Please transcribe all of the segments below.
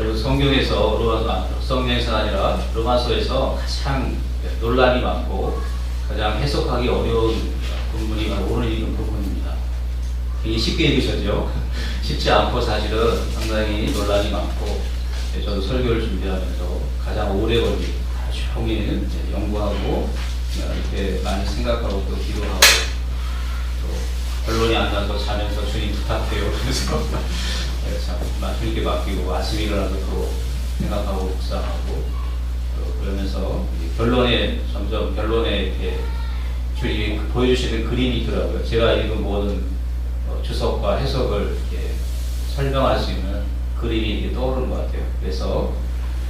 그리고 성경에서 아니라 로마서에서 가장 논란이 많고 가장 해석하기 어려운 본문이 바로 오늘 읽은 부분입니다. 되게 쉽게 읽으셨죠? 쉽지 않고 사실은 상당히 논란이 많고, 저도 설교를 준비하면서 가장 오래 걸리고 하루 종일 연구하고 이렇게 많이 생각하고 또 기도하고 또 결론이 안 나서 자면서 주님 부탁해요. 그래서 참 주님께 맡기고 아침에 일어나서 또 생각하고 묵상하고 그러면서 점점 결론에 이렇게 주님이 보여주시는 그림이 있더라고요. 제가 읽은 모든 주석과 해석을 이렇게 설명할 수 있는 그림이 이렇게 떠오르는 것 같아요. 그래서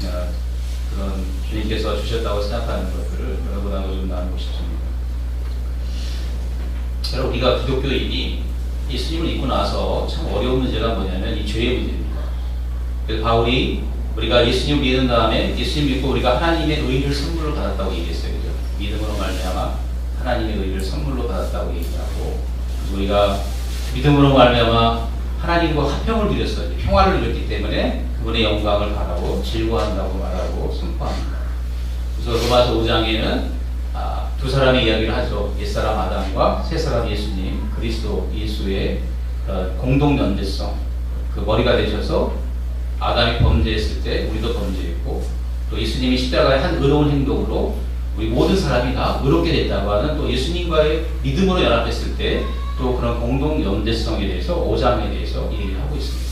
그런 주님께서 주셨다고 생각하는 것들을 여러분하고 좀 나누고 싶습니다. 여러분, 우리가 기독교인이 예수님을 믿고 나서 참 어려운 문제가 뭐냐면 이 죄의 문제입니다. 그래서 바울이 우리가 예수님을 믿은 다음에 예수님 믿고 우리가 하나님의 의를 선물로 받았다고 얘기했어요. 그죠? 믿음으로 말미암아 하나님의 의를 선물로 받았다고 얘기하고, 우리가 믿음으로 말미암아 하나님과 화평을 누렸어요. 평화를 누렸기 때문에 그분의 영광을 바라고 즐거워한다고 말하고 선포합니다. 그래서 로마서 5장에는 두 사람의 이야기를 하죠. 옛사람 아담과 새사람 예수님, 그리스도 예수의 공동 연대성, 그 머리가 되셔서 아담이 범죄했을 때 우리도 범죄했고, 또 예수님이 십자가의 한 의로운 행동으로 우리 모든 사람이 다 의롭게 됐다고 하는, 또 예수님과의 믿음으로 연합했을 때 또 그런 공동 연대성에 대해서 5장에 대해서 얘기를 하고 있습니다.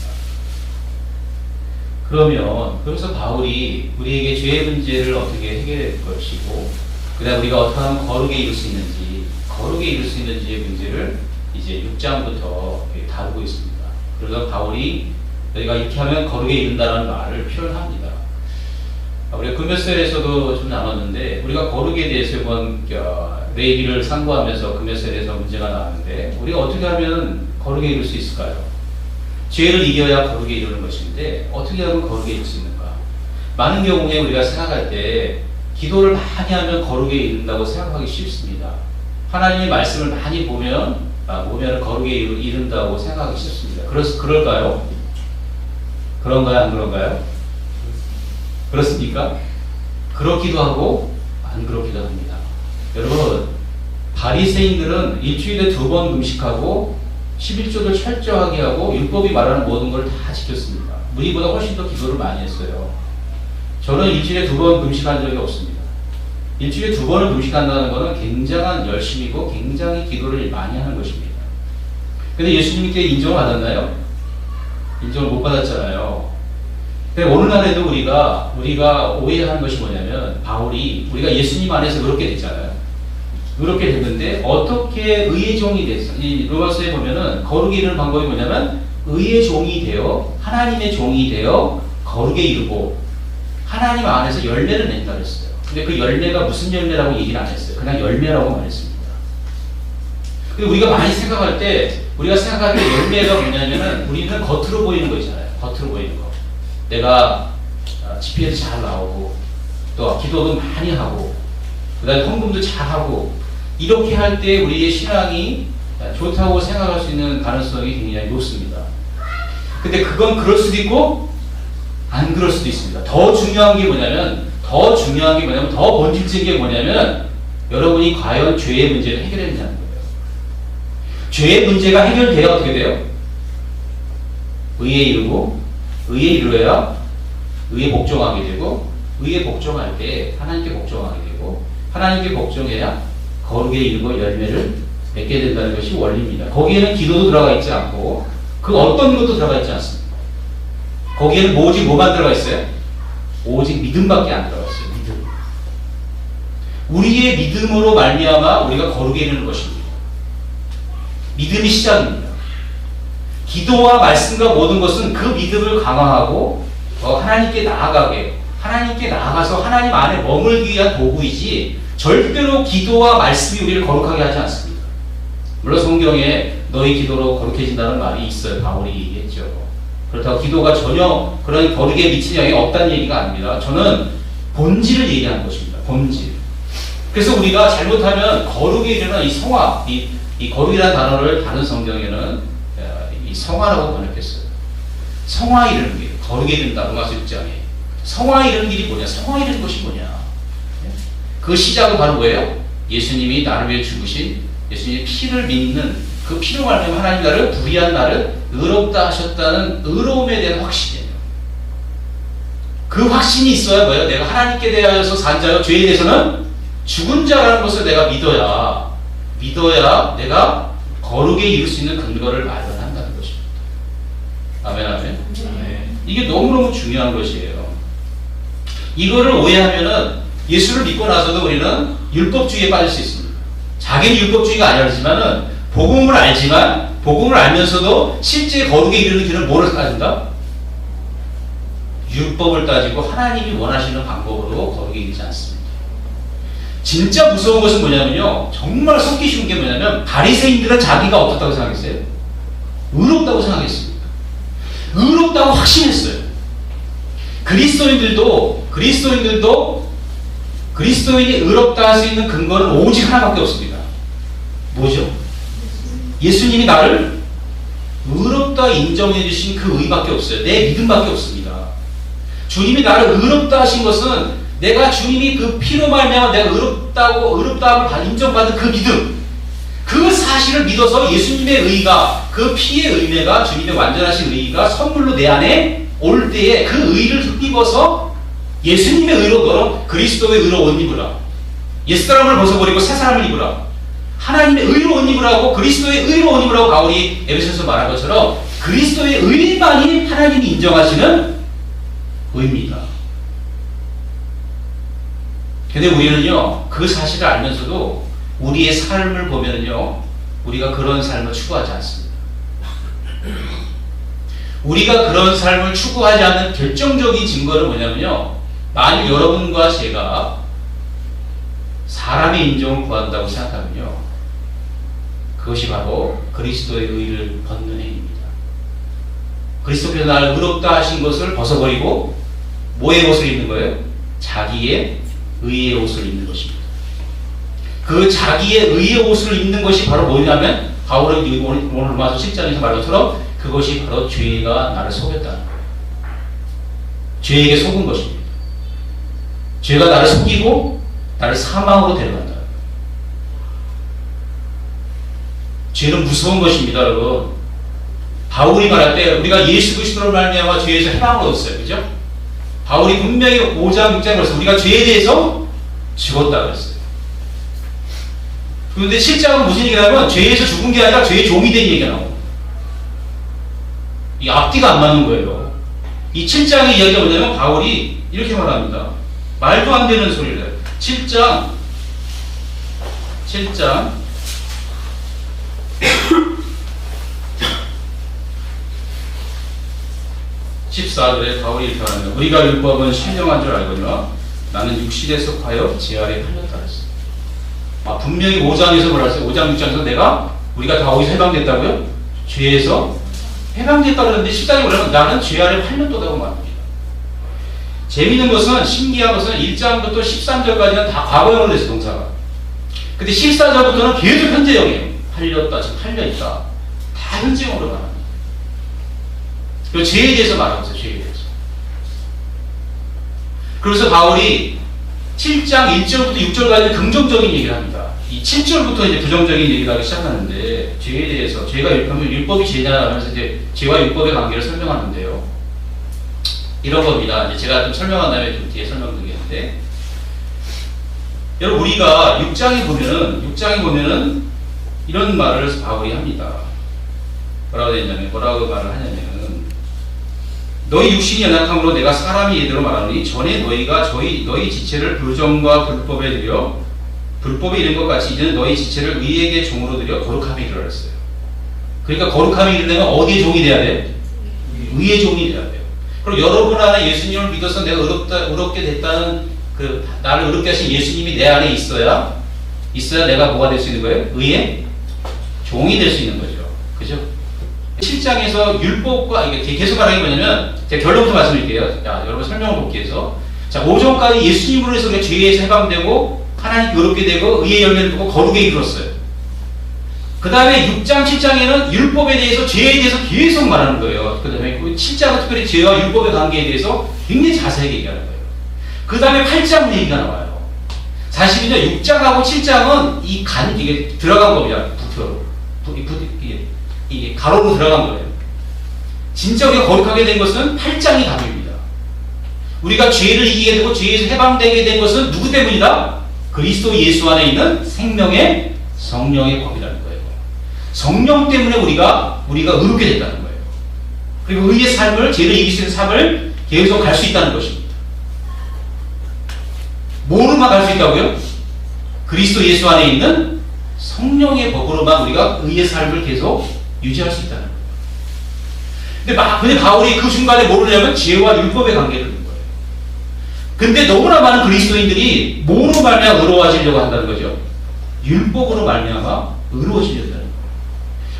그러면서 바울이 우리에게 죄의 문제를 어떻게 해결할 것이고, 그다음 우리가 어떻게 하면 거룩에 이룰 수 있는지의 문제를 이제 6장부터 다루고 있습니다. 그래서 바울이 우리가 이렇게 하면 거룩에 이른다는 말을 표현합니다. 우리가 금요셀에서도 좀 나눴는데, 우리가 거룩에 대해서 이번 레위기를 상고하면서 금요셀에서 문제가 나왔는데, 우리가 어떻게 하면 거룩에 이룰 수 있을까요? 죄를 이겨야 거룩에 이르는 것인데 어떻게 하면 거룩에 이룰 수 있는가? 많은 경우에 우리가 생각할 때 기도를 많이 하면 거룩에 이른다고 생각하기 쉽습니다. 하나님의 말씀을 많이 보면 거룩에 이른다고 생각하기 쉽습니다. 그럴까요? 그런가요? 안 그런가요? 그렇습니까? 그렇기도 하고 안 그렇기도 합니다. 여러분, 바리새인들은 일주일에 2번 금식하고 11조를 철저하게 하고 율법이 말하는 모든 걸 다 지켰습니다. 우리보다 훨씬 더 기도를 많이 했어요. 저는 일주일에 2번 금식한 적이 없습니다. 일주일에 2번을 금식한다는 것은 굉장한 열심이고 굉장히 기도를 많이 하는 것입니다. 근데 예수님께 인정을 받았나요? 인정을 못 받았잖아요. 근데 오늘날에도 우리가 오해하는 것이 뭐냐면, 바울이 우리가 예수님 안에서 그렇게 됐잖아요. 그렇게 됐는데 어떻게 의의 종이 됐어? 이 로마서에 보면은 거룩에 이르는 방법이 뭐냐면, 의의 종이 되어 하나님의 종이 되어 거룩에 이르고 하나님 안에서 열매를 낸다 그랬어요. 근데 그 열매가 무슨 열매라고 얘기를 안 했어요. 그냥 열매라고 말했습니다. 근데 우리가 많이 생각할 때 열매가 뭐냐면은, 우리는 겉으로 보이는 거 있잖아요. 겉으로 보이는 거. 내가 집회에서 잘 나오고 또 기도도 많이 하고 그다음에 헌금도 잘 하고, 이렇게 할 때 우리의 신앙이 좋다고 생각할 수 있는 가능성이 굉장히 높습니다. 근데 그건 그럴 수도 있고 안 그럴 수도 있습니다. 더 중요한 게 뭐냐면, 더 본질적인 게 뭐냐면, 여러분이 과연 죄의 문제를 해결했냐는 거예요. 죄의 문제가 해결돼야 어떻게 돼요? 의에 이르러야 의에 복종하게 되고, 의에 복종할 때 하나님께 복종하게 되고, 하나님께 복종해야 거룩에 이르고 열매를 맺게 된다는 것이 원리입니다. 거기에는 기도도 들어가 있지 않고 그 어떤 것도 들어가 있지 않습니다. 거기에는 오직 뭐만 들어가 있어요? 오직 믿음밖에 안 들어가 있어요. 믿음. 우리의 믿음으로 말미암아 우리가 거룩에 이르는 것입니다. 믿음이 시작입니다. 기도와 말씀과 모든 것은 그 믿음을 강화하고 하나님께 나아가서 하나님 안에 머물기 위한 도구이지, 절대로 기도와 말씀이 우리를 거룩하게 하지 않습니다. 물론 성경에 너희 기도로 거룩해진다는 말이 있어요. 바울이 얘기했죠. 그렇다고 기도가 전혀 그런 거룩에 미친 영향이 없다는 얘기가 아닙니다. 저는 본질을 얘기하는 것입니다. 본질. 그래서 우리가 잘못하면 거룩에 이르는 이 성화, 이 거룩이라는 단어를 다른 성경에는 이 성화라고 번역했어요. 성화에 이르는 길, 거룩에 이른다. 로마서 6장에. 성화에 이르는 길이 뭐냐? 성화에 이르는 것이 뭐냐? 그 시작은 바로 뭐예요? 예수님이 나를 위해 죽으신 예수님의 피를 믿는 그 피로 말하면 하나님 나를 불의한 나를 의롭다 하셨다는 의로움에 대한 확신이에요. 그 확신이 있어야 뭐예요? 내가 하나님께 대하여서 산 자요 죄에 대해서는 죽은 자라는 것을 내가 믿어야 내가 거룩에 이룰 수 있는 근거를 마련한다는 것입니다. 아멘, 아멘. 이게 너무너무 중요한 것이에요. 이거를 오해하면은 예수를 믿고 나서도 우리는 율법주의에 빠질 수 있습니다. 자기는 율법주의가 아니지만은 복음을 알지만 복음을 알면서도 실제 거룩에 이르는 길은 뭐를 따진다? 율법을 따지고 하나님이 원하시는 방법으로 거룩에 이르지 않습니다. 진짜 무서운 것은 뭐냐면요, 정말 속기 쉬운 게 뭐냐면 바리새인들은 자기가 어떻다고 생각했어요? 의롭다고 생각했습니다. 의롭다고 확신했어요. 그리스도인이 의롭다 할 수 있는 근거는 오직 하나밖에 없습니다. 뭐죠? 예수님이 나를 의롭다 인정해 주신 그 의밖에 없어요. 내 믿음밖에 없습니다. 주님이 나를 의롭다 하신 것은 내가 주님이 그 피로 말미암아 내가 의롭다함을 인정받은 그 믿음, 그 사실을 믿어서 예수님의 의가, 그 피의 의미가, 주님의 완전하신 의가 선물로 내 안에 올 때에 그 의를 힘입어서 예수님의 의로 너는 그리스도의 의로 옷 입으라. 옛사람을 벗어버리고 새사람을 입으라. 하나님의 의로 옷 입으라고, 그리스도의 의로 옷 입으라고 바울이 에베소서 말한 것처럼 그리스도의 의만이 하나님이 인정하시는 의입니다. 근데 우리는요, 그 사실을 알면서도 우리의 삶을 보면은요, 우리가 그런 삶을 추구하지 않습니다. 우리가 그런 삶을 추구하지 않는 결정적인 증거는 뭐냐면요, 만일 여러분과 제가 사람의 인정을 구한다고 생각하면요, 그것이 바로 그리스도의 의를 벗는 행위입니다. 그리스도께서 나를 의롭다 하신 것을 벗어버리고 뭐의 옷을 입는 거예요? 자기의 의의 옷을 입는 것입니다. 그 자기의 의의 옷을 입는 것이 바로 뭐냐면, 바울은 오늘 로마서 10장에서 말한 것처럼 그것이 바로 죄가 나를 속였다는 거예요. 죄에게 속은 것입니다. 죄가 나를 속이고 나를 사망으로 데려간다. 죄는 무서운 것입니다, 여러분. 바울이 말할 때 우리가 예수 그리스도를 말미암아 죄에서 해방을 얻었어요, 그죠? 바울이 분명히 5장 6장에 그래서 우리가 죄에 대해서 죽었다 그랬어요. 그런데 7장은 무슨 얘기냐면 죄에서 죽은 게 아니라 죄의 종이 된 얘기가 나옵니다. 이 앞뒤가 안 맞는 거예요. 이 7장의 이야기가 뭐냐면 바울이 이렇게 말합니다. 말도 안 되는 소리를 해요. 7장 14절에 바울이 이렇게 말합니다. 우리가 율법은 신령한 줄 알거니와 나는 육신에 속하여 제 아래 팔렸다 그랬어요. 분명히 5장에서 뭐라 했어요? 5장 6장에서 우리가 다 어디서 해방됐다고요? 죄에서 해방됐다 그랬는데 14장에 뭐냐면 나는 죄 아래 팔렸다고 말합니다. 재미있는 것은, 신기한 것은 1장부터 13절까지는 다 과거형으로 됐어요, 동사가. 근데 14절부터는 계속 현재형이에요. 팔렸다, 지금 팔려있다. 다 현재형으로 말합니다. 그리고 죄에 대해서 말하고 있어요, 죄에 대해서. 그래서 바울이 7장 1절부터 6절까지 긍정적인 얘기를 합니다. 이 7절부터 이제 부정적인 얘기를 하기 시작하는데, 죄에 대해서, 그러면 율법이 죄냐 하면서 이제 죄와 율법의 관계를 설명하는데요. 이런 겁니다. 이제 제가 좀 설명한 다음에 좀 뒤에 설명드리겠는데, 여러분, 우리가 6장에 보면은 이런 말을 바울이 합니다. 뭐라고 말을 하냐면, 너희 육신이 연약함으로 내가 사람이 예대로 말하노니 전에 너희가 너희 지체를 불정과 불법에 들여 불법에 이른 것 같이 이제는 너희 지체를 의에게 종으로 들여 거룩함에 이르라 했어요. 그러니까 거룩함에 이르려면 어디의 종이 돼야 돼? 의의 종이 돼야 돼요. 그리고 여러분 안에 예수님을 믿어서 내가 의롭게 됐다는 나를 의롭게 하신 예수님이 내 안에 있어야 내가 뭐가 될 수 있는 거예요? 의의 종이 될 수 있는 거죠. 그죠? 7장에서 율법과, 이게 계속 말하는 게 뭐냐면, 제가 결론부터 말씀드릴게요. 자, 여러분 설명을 돕기 위해서. 자, 5장까지 예수님으로 해서 우리가 죄에서 해방되고, 하나님께 의롭게 되고, 의의 열매를 보고 거룩에 이르렀어요. 그 다음에 6장, 7장에는 율법에 대해서, 죄에 대해서 계속 말하는 거예요. 그 다음에 7장은 특별히 죄와 율법의 관계에 대해서 굉장히 자세하게 얘기하는 거예요. 그 다음에 8장 얘기가 나와요. 사실은요, 6장하고 7장은 이게 들어간 겁니다. 이게 가로로 들어간 거예요. 진짜 우리가 거룩하게 된 것은 8장이 답입니다. 우리가 죄를 이기게 되고 죄에서 해방되게 된 것은 누구 때문이다? 그리스도 예수 안에 있는 생명의 성령의 법이라는 거예요. 성령 때문에 우리가 의롭게 됐다는 거예요. 그리고 의의 삶을, 죄를 이길 수 있는 삶을 계속 갈 수 있다는 것입니다. 뭐로만 갈 수 있다고요? 그리스도 예수 안에 있는 성령의 법으로만 우리가 의의 삶을 계속 유지할 수 있다는 거예요. 근데 바울이 그 중간에 뭐냐면 죄와 율법의 관계를 두는 거예요. 근데 너무나 많은 그리스도인들이 뭐로 말미암아 의로워지려고 한다는 거죠? 율법으로 말미암아 의로워지려고 한다는 거예요.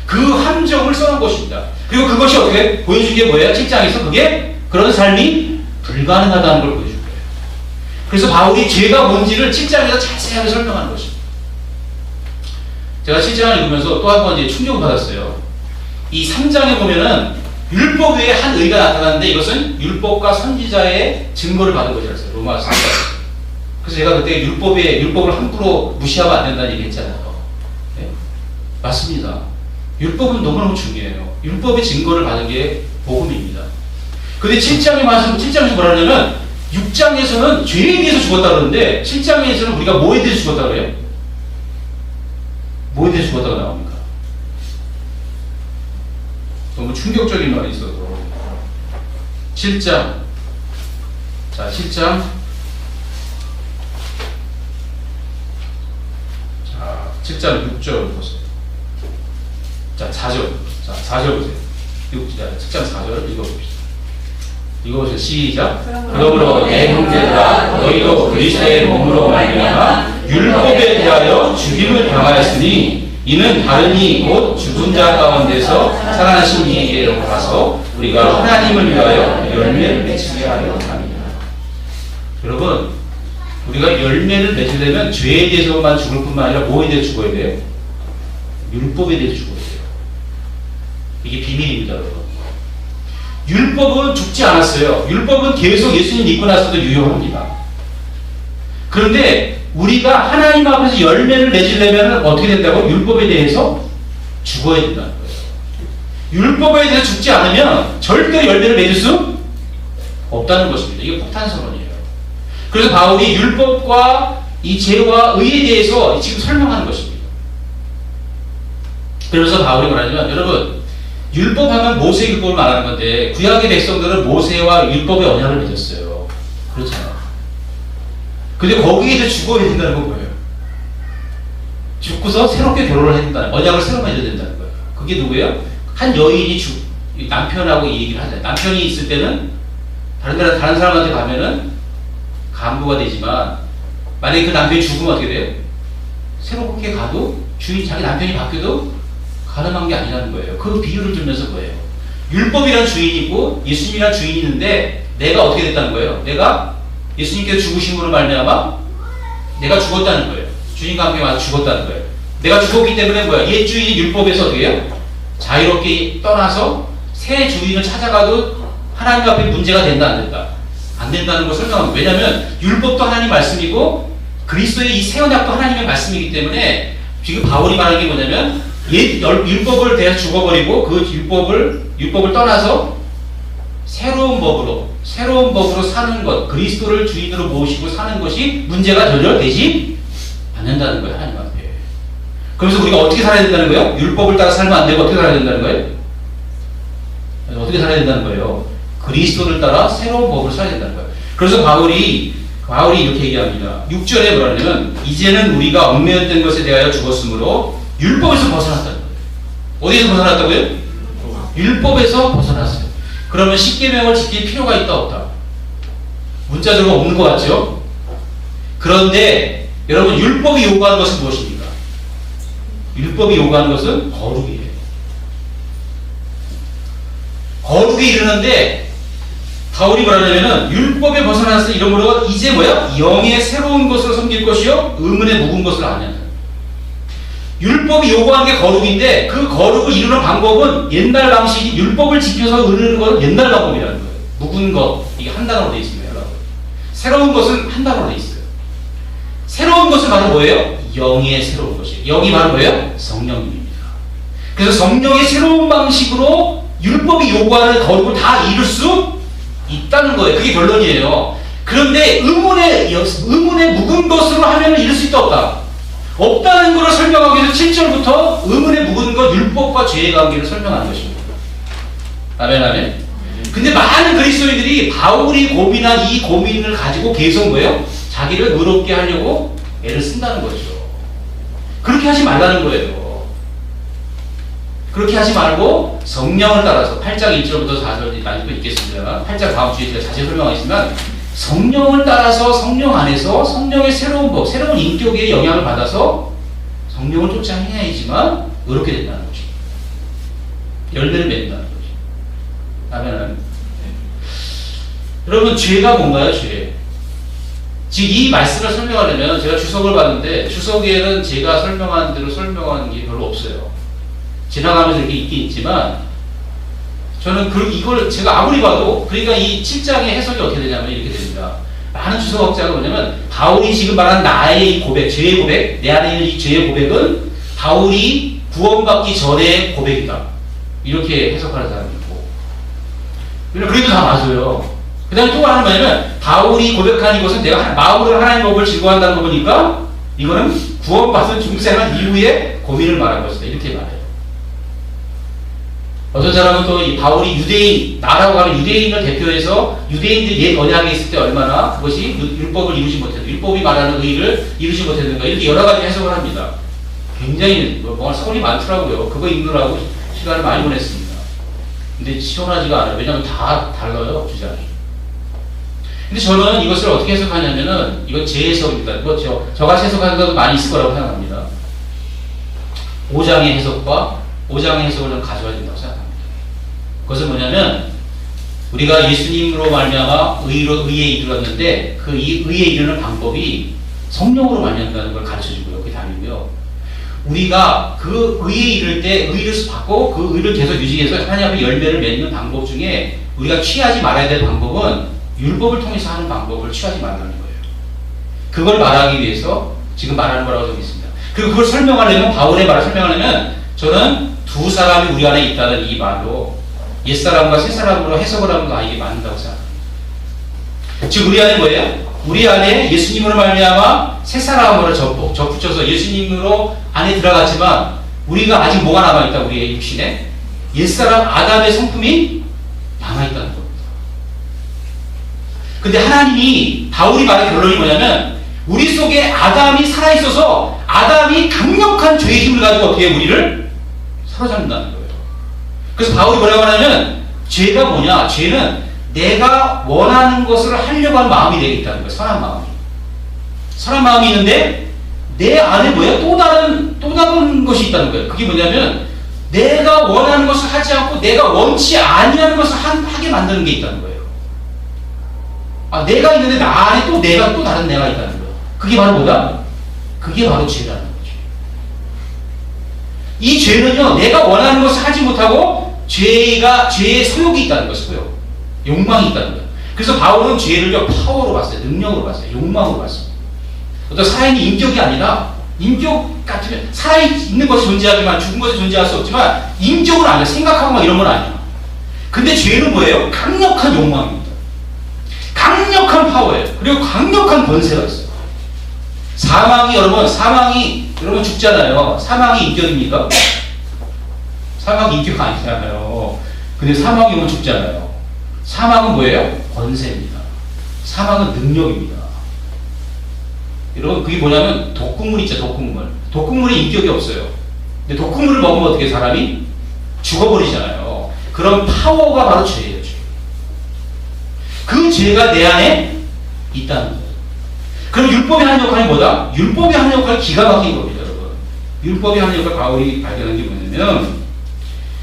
그 함정을 써놓은 것입니다. 그리고 그것이 어떻게 보여준 게 뭐예요? 7장에서 그게 그런 삶이 불가능하다는 걸 보여준 거예요. 그래서 바울이 죄가 뭔지를 7장에서 자세하게 설명하는 것입니다. 제가 7장을 읽으면서 또 한 번 충격을 받았어요. 이 3장에 보면은 율법 외에 한 의가 나타나는데 이것은 율법과 선지자의 증거를 받은 것이었어요. 로마서 3장. 그래서 제가 그때 율법을 함부로 무시하면 안 된다는 얘기 했잖아요. 네? 맞습니다. 율법은 너무너무 중요해요. 율법의 증거를 받은 게 복음입니다. 근데 7장에서 뭐라 하냐면 6장에서는 죄에 대해서 죽었다 그러는데 7장에서는 우리가 뭐에 대해서 죽었다 그래요? 뭐에 대해서 죽었다고 나옵니까? 너무 충격적인 말이 있어서 7장. 자, 7장. 자, 7장 6절 보세요. 자, 4절. 자, 4절 보세요. 7장 4절 읽어봅시다. 읽어보세요. 시작. 그러므로 내 형제들아, 너희도 그리스도의 몸으로 말미암아 율법에 대하여 죽임을 당하였으니 이는 다른 이 곧 죽은 자 가운데서 살아나신 이에게로 가서 우리가 하나님을 위하여 열매를 맺게 하려 합니다. 여러분, 우리가 열매를 맺으려면 죄에 대해서만 죽을 뿐만 아니라 뭐에 대해서 죽어야 돼요? 율법에 대해서 죽어야 돼요. 이게 비밀입니다, 여러분. 율법은 죽지 않았어요. 율법은 계속 예수님 믿고 나서도 유효합니다. 그런데 우리가 하나님 앞에서 열매를 맺으려면 어떻게 된다고? 율법에 대해서 죽어야 된다는 거예요. 율법에 대해서 죽지 않으면 절대 열매를 맺을 수 없다는 것입니다. 이게 폭탄선언이에요. 그래서 바울이 율법과 이 죄와 의에 대해서 지금 설명하는 것입니다. 그래서 바울이 말하자면, 여러분, 율법하면 모세의 율법을 말하는 건데 구약의 백성들은 모세와 율법의 언약을 맺었어요. 그렇잖아요. 근데 거기에 대해 죽어야 된다는 건 뭐예요? 죽고서 새롭게 결혼을 해야 된다는, 언약을 새로 맺어야 된다는 거예요. 그게 누구예요? 한 여인이 남편하고 이 얘기를 하잖아요. 남편이 있을 때는 다른 사람한테 가면은 간부가 되지만 만약에 그 남편이 죽으면 어떻게 돼요? 새롭게 가도 자기 남편이 바뀌어도 가능한 게 아니라는 거예요. 그 비유를 들면서 뭐예요? 율법이란 주인이 있고 예수님이란 주인이 있는데 내가 어떻게 됐다는 거예요? 내가 예수님께서 죽으심으로 말미암아 내가 죽었다는 거예요. 주님과 함께 와서 죽었다는 거예요. 내가 죽었기 때문에 뭐야? 옛 주인이 율법에서 어떻게 해요? 자유롭게 떠나서 새 주인을 찾아가도 하나님 앞에 문제가 된다, 안 된다? 안 된다는 걸 설명합니다. 왜냐하면 율법도 하나님 말씀이고 그리스도의 이 새 언약도 하나님의 말씀이기 때문에 지금 바울이 말하는 게 뭐냐면 옛 율법을 대해서 죽어버리고 그 율법을 떠나서 새로운 법으로 사는 것, 그리스도를 주인으로 모시고 사는 것이 문제가 전혀 되지 않는다는 거예요, 하나님 앞에. 그래서 우리가 어떻게 살아야 된다는 거예요? 율법을 따라 살면 안 되고 어떻게 살아야 된다는 거예요? 어떻게 살아야 된다는 거예요? 그리스도를 따라 새로운 법을 살아야 된다는 거예요. 그래서 바울이 이렇게 얘기합니다. 6절에 뭐라 하냐면 이제는 우리가 얽매였던 것에 대하여 죽었으므로 율법에서 벗어났다는 거예요. 어디에서 벗어났다고요? 율법에서 벗어났어요. 그러면 십계명을 지킬 필요가 있다 없다? 문자적으로 없는 것 같죠? 그런데 여러분, 율법이 요구하는 것은 무엇입니까? 율법이 요구하는 것은 거룩이에요. 거룩에 이르는데 바울이 말하자면은 율법에 벗어나서 이러므로 이제 뭐야? 영의 새로운 것으로 섬길 것이요 의문에 묵은 것을 아냐. 율법이 요구하는 게 거룩인데 그 거룩을 이루는 방법은 옛날 방식이 율법을 지켜서 이루는 것은 옛날 방법이라는 거예요. 묵은 것, 이게 한 단어로 되어 있습니다. 새로운 것은 한 단어로 되어 있어요. 새로운 것은 바로 뭐예요? 영의 새로운 것이에요. 영이 바로 뭐예요? 성령님입니다. 그래서 성령의 새로운 방식으로 율법이 요구하는 거룩을 다 이룰 수 있다는 거예요. 그게 결론이에요. 그런데 의문의 묵은 것으로 하면 이룰 수 있다 없다? 없다는 것을 설명하기 위해서 7절부터 의문의 묵은 것, 율법과 죄의 관계를 설명하는 것입니다. 아멘, 아멘. 근데 많은 그리스도인들이 바울이 고민한 이 고민을 가지고 계속 뭐예요? 자기를 의롭게 하려고 애를 쓴다는 거죠. 그렇게 하지 말라는 거예요. 그렇게 하지 말고 성령을 따라서 8장 1절부터 4절 많이 또 읽겠습니다. 8장 다음 주에 제가 자세히 설명하겠지만 성령을 따라서 성령 안에서 성령의 새로운 법, 새로운 인격의 영향을 받아서 성령을 쫓아 행해야지만 의롭게 된다는 거죠. 열매를 맺는다는 거죠. 아멘. 여러분, 죄가 뭔가요? 죄. 지금 이 말씀을 설명하려면 제가 주석을 봤는데 주석에는 제가 설명한 대로 설명하는 게 별로 없어요. 지나가면서 이렇게 있긴 있지만 저는 이걸 제가 아무리 봐도 그러니까 이 7장의 해석이 어떻게 되냐면 이렇게 됩니다. 많은 주석학자가 뭐냐면 바울이 지금 말한 나의 이 고백, 죄의 고백, 내 안에 있는 이 죄의 고백은 바울이 구원받기 전의 고백이다. 이렇게 해석하는 사람이 있고 그래도 다 맞아요. 그 다음에 또 하나 뭐냐면 바울이 고백한 이것은 내가 마음으로 하나님 법을 즐거워한다는 거 보니까 이거는 구원받은 중생한 이후에 고민을 말한 것이다. 이렇게 말해요. 어떤 사람은 또 이 바울이 유대인, 나라고 하는 유대인을 대표해서 유대인들이 옛 언약에 있을 때 얼마나 그것이 율법을 이루지 못했는가, 율법이 말하는 의의를 이루지 못했는가, 이렇게 여러 가지 해석을 합니다. 굉장히 뭔가 설이 많더라고요. 그거 읽느라고 시간을 많이 보냈습니다. 근데 시원하지가 않아요. 왜냐하면 다 달라요, 주장이. 근데 저는 이것을 어떻게 해석하냐면은, 이건 제 해석입니다. 저같이 해석하는 것도 많이 있을 거라고 생각합니다. 5장의 해석과 5장의 해석을 좀 가져와야 된다고 생각합니다. 그것은 뭐냐면 우리가 예수님으로 말미암아 의에 이르렀는데 그 의에 이르는 방법이 성령으로 말미암다는 걸 가르쳐주고요. 그게 답이고요. 우리가 그 의에 이를 때 의를 받고 그 의를 계속 유지해서 하나님 앞에 열매를 맺는 방법 중에 우리가 취하지 말아야 될 방법은 율법을 통해서 하는 방법을 취하지 말라는 거예요. 그걸 말하기 위해서 지금 말하는 거라고 적혀 있습니다. 그리고 그걸 설명하려면 바울의 말을 설명하려면 저는 두 사람이 우리 안에 있다는 이 말로 옛사람과 새사람으로 해석을 하면 이게 맞는다고 생각합니다. 즉 우리 안에 뭐예요? 우리 안에 예수님으로 말미암아 새사람으로 접붙여서 예수님으로 안에 들어갔지만 우리가 아직 뭐가 남아있다? 우리의 육신에 옛사람 아담의 성품이 남아있다는 겁니다. 근데 하나님이 바울이 말한 결론이 뭐냐면 우리 속에 아담이 살아있어서 아담이 강력한 죄의 힘을 가지고 어떻게 우리를 사로잡는다는 거예요. 그래서 바울이 뭐라고 하냐면 죄가 뭐냐? 죄는 내가 원하는 것을 하려고 하는 마음이 내게 있다는 거예요. 선한 마음이. 선한 마음이 있는데 내 안에 뭐야? 또 다른 것이 있다는 거예요. 그게 뭐냐면 내가 원하는 것을 하지 않고 내가 원치 아니하는 것을 하게 만드는 게 있다는 거예요. 아, 내가 있는데 나 안에 또 다른 내가 있다는 거예요. 그게 바로 뭐다? 그게 바로 죄라는 거죠. 이 죄는요, 내가 원하는 것을 하지 못하고 죄의 소욕이 있다는 거예요. 소욕. 욕망이 있다는 거예요. 그래서 바울은 죄를요, 파워로 봤어요. 능력으로 봤어요. 욕망으로 봤어요. 어떤 살아있는 인격이 아니라, 인격 같으면, 살아있는 것이 존재하지만, 죽은 것이 존재할 수 없지만, 인격은 아니야. 생각하고 막 이런 건 아니야. 근데 죄는 뭐예요? 강력한 욕망입니다. 강력한 파워예요. 그리고 강력한 권세가 있어요. 사망이 여러분 죽잖아요. 사망이 인격입니까? 사망이 인격 아니잖아요. 근데 사망이 오면 죽잖아요. 사망은 뭐예요? 권세입니다. 사망은 능력입니다. 여러분 그게 뭐냐면 독극물 있죠. 독극물이 인격이 없어요. 근데 독극물을 먹으면 어떻게 사람이 죽어버리잖아요. 그런 파워가 바로 죄예요. 죄. 그 죄가 내 안에 있다는 거예요. 그럼 율법이 하는 역할이 뭐다? 율법이 하는 역할이 기가 막힌 겁니다, 여러분. 율법이 하는 역할 바울이 발견한 게 뭐냐면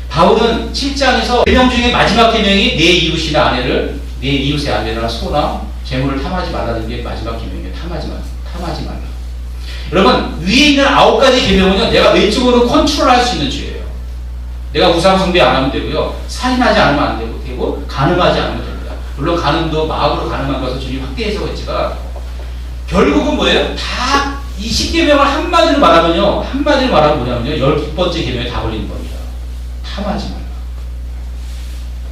바울은 7장에서 계명 중에 마지막 계명이 내 이웃이나 아내를 내 이웃의 아내나 소나 재물을 탐하지 말라는 게 마지막 계명이에요. 탐하지 말라. 여러분, 위에 있는 9가지 계명은요, 내가 외적으로 컨트롤할 수 있는 죄예요. 내가 우상숭배 안 하면 되고요, 살인하지 않으면 안 되고, 간음하지 않으면 됩니다. 물론 간음도 마음으로 간음한 것을 주님 확대 해석했지만, 결국은 뭐예요? 다 이 10계명을 한마디로 말하면요, 뭐냐면요, 10번째 계명에 다 걸리는 겁니다. 탐하지 말라.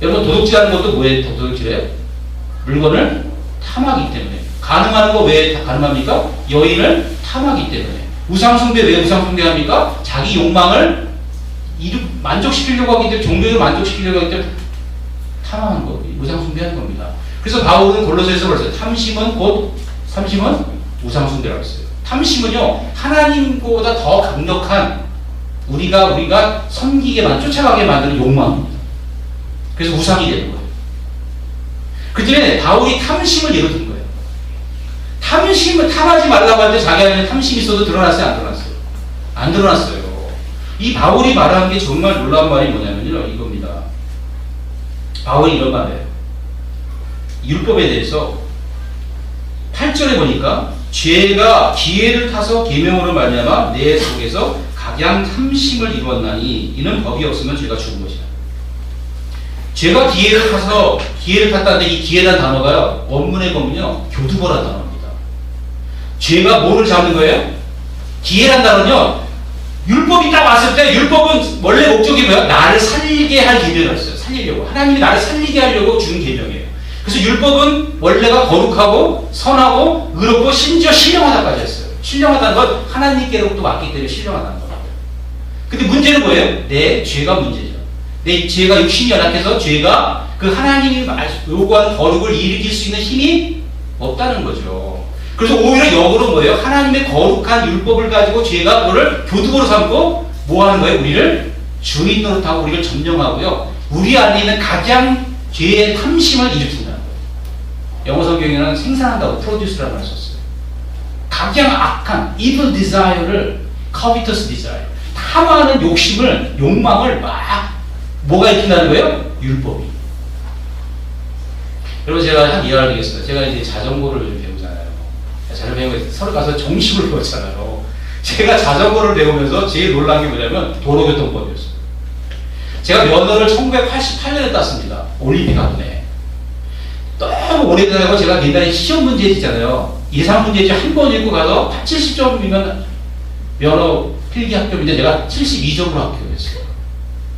여러분, 도둑질하는 것도 뭐예요? 도둑질이에요? 물건을 탐하기 때문에. 간음하는 거 왜 간음합니까? 여인을 탐하기 때문에. 우상숭배 왜 우상숭배합니까? 자기 욕망을 만족시키려고 하기 때문에, 종교를 만족시키려고 하기 때문에 탐하는 거, 우상숭배하는 겁니다. 그래서 바울은 골로새에서 그랬어요. 삼심은 우상숭배라고 했어요. 탐심은요, 하나님보다 더 강력한 우리가 섬기게만, 쫓아가게 만드는 욕망입니다. 그래서 우상이 되는 거예요. 그 전에 바울이 탐심을 예로 든 거예요. 탐심을 탐하지 말라고 할 때 자기 안에 탐심이 있어도 드러났어요? 안 드러났어요? 안 드러났어요. 이 바울이 말하는 게 정말 놀라운 말이 뭐냐면요, 이겁니다. 바울이 이런 말이에요. 율법에 대해서 8절에 보니까 죄가 기회를 타서 계명으로 말미암아 내 속에서 각양 탐심을 이루었나니 이는 법이 없으면 죄가 죽은 것이다. 죄가 기회를 탔다는데 이 기회라는 단어가요, 원문에 보면요, 교두보라는 단어입니다. 죄가 뭐를 잡는 거예요? 기회란 단어는요, 율법이 딱 왔을 때, 율법은 원래 목적이 뭐예요? 나를 살리게 할 계명이었어요. 살리려고. 하나님이 나를 살리게 하려고 준 계명이에요. 그래서 율법은 원래가 거룩하고 선하고 의롭고 심지어 신령하다까지 했어요. 신령하다는 건 하나님께로부터 왔기 때문에 신령하다는 겁니다. 근데 문제는 뭐예요? 내 죄가 문제죠. 내 죄가 육신이 연약해서 죄가 그 하나님이 요구하는 거룩을 일으킬 수 있는 힘이 없다는 거죠. 그래서 오히려 역으로 뭐예요? 하나님의 거룩한 율법을 가지고 죄가 그거를 교두보로 삼고 뭐 하는 거예요? 우리를 주인 노릇하고 우리를 점령하고요, 우리 안에 있는 가장 죄의 탐심을 일으킨다는 거예요. 영어 성경에는 생산한다고 produce라는 말을 썼어요. 가장 악한 evil desire를 covetous desire, 탐하는 욕망을 막 뭐가 일으킨다는 거예요? 율법이. 여러분, 제가 한 이해를 드리겠습니다. 제가 이제 자전거를 배우잖아요. 자전거 배우고 서로 가서 정식으로 배웠잖아요. 제가 자전거를 배우면서 제일 놀란 게 뭐냐면 도로교통법이었어요. 제가 면허를 1988년에 땄습니다. 올림픽 학원에. 너무 오래되고 제가 옛날에 시험 문제지잖아요. 예상 문제지 한 번 읽고 가서 70점이면 면허 필기 합격인데 제가 72점으로 합격했어요.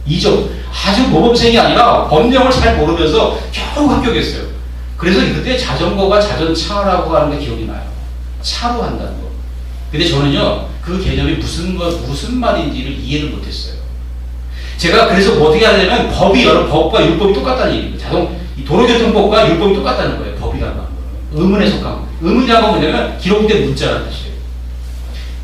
2점. 아주 모범생이 아니라 법령을 잘 모르면서 겨우 합격했어요. 그래서 그때 자전거가 자전차라고 하는 게 기억이 나요. 차로 한다는 거. 근데 저는요, 그 개념이 무슨 말인지를 이해를 못했어요. 제가 그래서 뭐 어떻게 하냐면 법과 율법이 똑같다는 얘기입니다. 도로교통법과 율법이 똑같다는 거예요. 법이라는 건. 의문에 속한 거. 의문이라는 건 뭐냐면 기록된 문자라는 뜻이에요.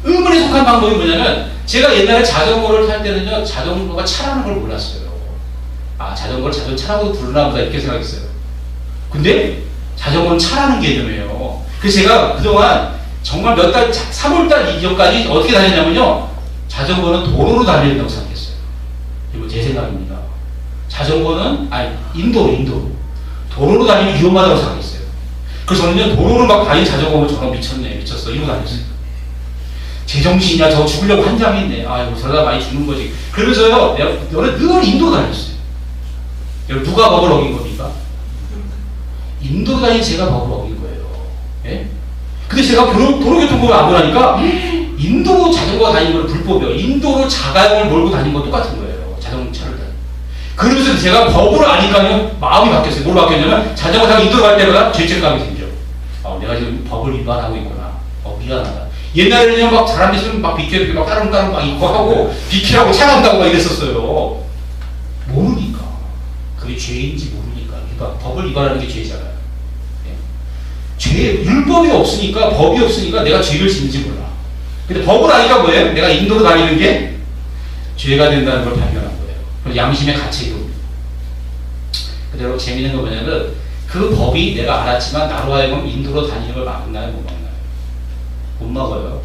의문에 속한 방법이 뭐냐면, 제가 옛날에 자전거를 탈 때는요, 자전거가 차라는 걸 몰랐어요. 아, 자전거를 자전차라고 부르나 보다 이렇게 생각했어요. 근데 자전거는 차라는 개념이에요. 그래서 제가 그동안 정말 3월달 이전까지 어떻게 다녔냐면요, 자전거는 도로로 다닌다고 생각했어요. 이거 제 생각입니다. 자전거는 인도로 도로로 다니면 위험하다고 생각했어요. 그래서 저는요, 도로를 막 다니는 자전거 보면 저런 미쳤어 이러고 다녔어요. 제정신이야, 저 죽으려고 환장했네. 아이고, 저러다 많이 죽는 거지. 그러면서요, 너는 늘 인도로 다녔어요. 여러분, 누가 법을 어긴 겁니까? 인도로 다닌 제가 법을 어긴 거예요. 예? 근데 제가 도로교통법을 안 보라니까 인도로 자전거 다니는 건 불법이에요. 인도로 자가용을 몰고 다니는 건 똑같은 거예요. 자동차를 다니는. 그러면서 제가 법을 아니까요, 마음이 바뀌었어요. 뭘로 바뀌었냐면, 자전거 타고 인도로 갈 때마다 죄책감이 생겨. 내가 지금 법을 위반하고 있구나. 미안하다. 옛날에는 막 사람 있으면 막 비켜 막 따릉따릉 막 입고 하고 비키라고 차간다고 막 이랬었어요. 모르니까. 그게 죄인지 모르니까. 그러니까 법을 위반하는 게 죄잖아요. 율법이 없으니까, 법이 없으니까 내가 죄를 짓는지 몰라. 근데 법을 아니까 뭐예요? 내가 인도로 다니는 게 죄가 된다는 걸 발견한 거예요. 그래서 양심의 가책이 옵니다. 근데 여러분, 재미있는 거 뭐냐면, 그 법이 내가 알았지만 나로 하여금 인도로 다니는 걸 막나요, 못 막나요? 못 막아요.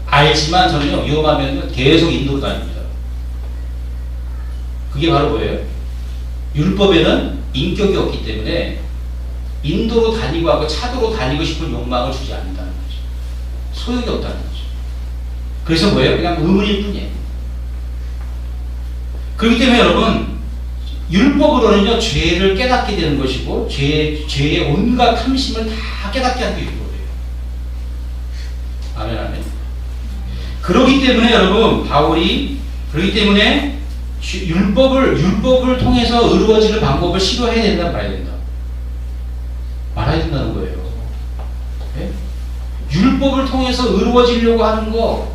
알지만 저는요, 위험하면 계속 인도로 다닙니다. 그게 바로 뭐예요? 율법에는 인격이 없기 때문에 인도로 다니고 하고 차도로 다니고 싶은 욕망을 주지 않는다는 거죠. 소용이 없다는 거죠. 그래서 뭐예요? 그냥 의문일 뿐이에요. 그렇기 때문에 여러분, 율법으로는요, 죄를 깨닫게 되는 것이고, 죄의 온갖 탐심을 다 깨닫게 하는 게 율법이에요. 아멘, 아멘. 그렇기 때문에 여러분, 그렇기 때문에 율법을 통해서 의로워지는 방법을 시도해야 된다, 말아야 된다. 말아야 된다는 거예요. 네? 율법을 통해서 의로워지려고 하는 거,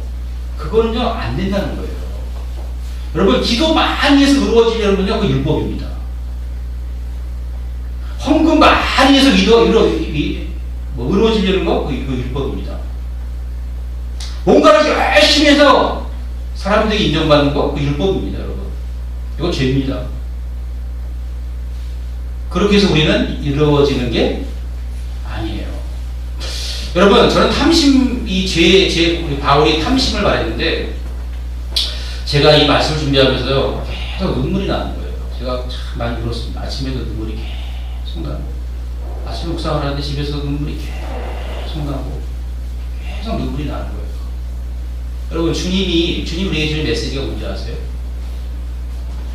그거는요, 안 된다는 거예요. 여러분, 기도 많이 해서 의로워지려면요, 그 율법입니다. 헌금 많이 해서 의로워지려는 거, 그 율법입니다. 뭔가를 열심히 해서 사람들에게 인정받는 거, 그 율법입니다, 여러분. 이거 죄입니다. 그렇게 해서 우리는 이루어지는 게 아니에요. 여러분, 저는 탐심, 우리 바울이 탐심을 말했는데, 제가 이 말씀을 준비하면서 계속 눈물이 나는 거예요. 제가 참 많이 울었습니다. 아침에도 눈물이 계속 나고, 아침에 묵상을 하는데 집에서 눈물이 계속 나고, 계속 눈물이 나는 거예요. 여러분, 주님 우리에게 주는 메시지가 뭔지 아세요?